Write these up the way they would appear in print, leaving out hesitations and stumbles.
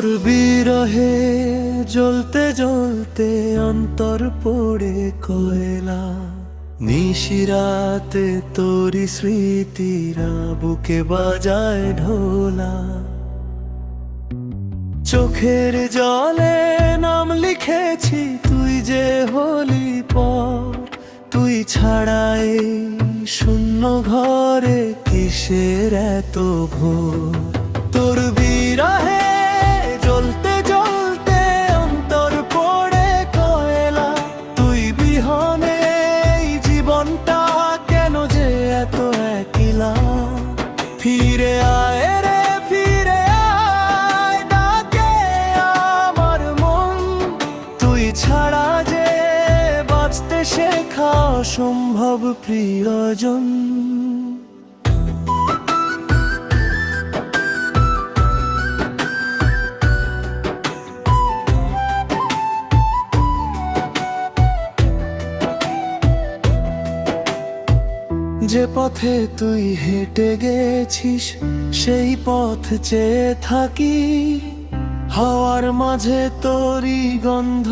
তোর বিরহে জ্বলতে জ্বলতে অন্তর পড়ে কয়লা, নিশিরাতে তোরি স্মৃতিরা বুকে বাজায় ঢোলা। চোখের জলে নাম লিখেছি তুই যে হলি পর, তুই ছাড়াই শূন্য ঘরে কিসের এত ভোর। তোর বিরহে জ্বলতে জ্বলতে অন্তর পড়ে কয়লা, তুই বিহনে এই জীবনটা কেন যে এত একলা। ফিরে আয় রে ফিরে আয়, ডাকে আমার মন, তুই ছাড়া যে বাঁচতে শেখা অসম্ভব প্রিয়জন। যে পথে তুই হেঁটে গেছিস সেই পথ চেয়ে থাকি, হাওয়ার মাঝে তোরই গন্ধ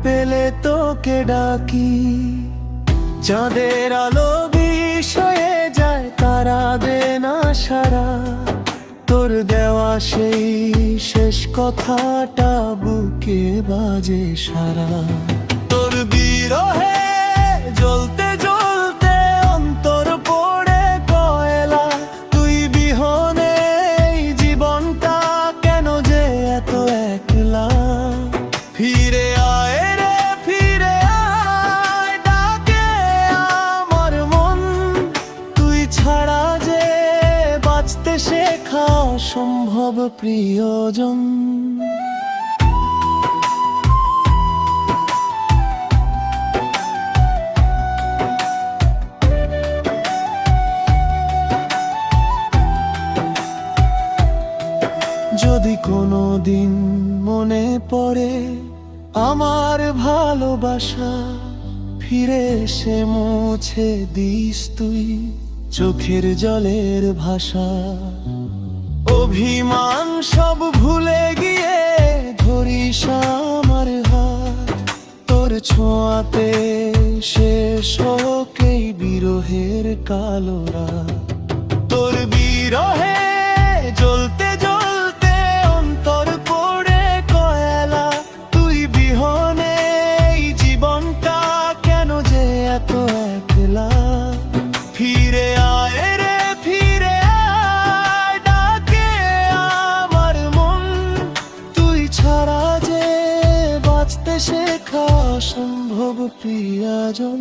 পেলে তোকে ডাকি। চাঁদের আলো বিষয়ে যায় তারা দে না সারা, তোর দেওয়া সেই শেষ কথাটা বুকে বাজে সারা। তোর বিরহে জ্বলতে জ্বলতে অন্তর পড়ে কয়লা, তুই বিহনে এই জীবনটা কেন যে এত একলা। ফিরে আয় রে ফিরে আয়, ডাকে আমার মন, তুই ছাড়া যে বাঁচতে শেখা অসম্ভব প্রিয়জন। যদি কোনো দিন মনে পড়ে আমার ভালোবাসা, ফিরে এসে মুছে দিস তুই চোখের জলের ভাষা। অভিমান সব ভুলে গিয়ে ধরিস আমার হাত, তোর ছোঁয়াতে শেষ হোক এই বিরহের কালো রাত। তোর বিরহে জ্বলতে জ্বলতে অন্তর পড়ে কয়লা, তুই বিহনে এই জীবনটা কেন যে এত একলা। ফিরে আয় রে ফিরে আয়, ডাকে আমার মন, তুই ছাড়া যে বাঁচতে শেখা অসম্ভব প্রিয়জন।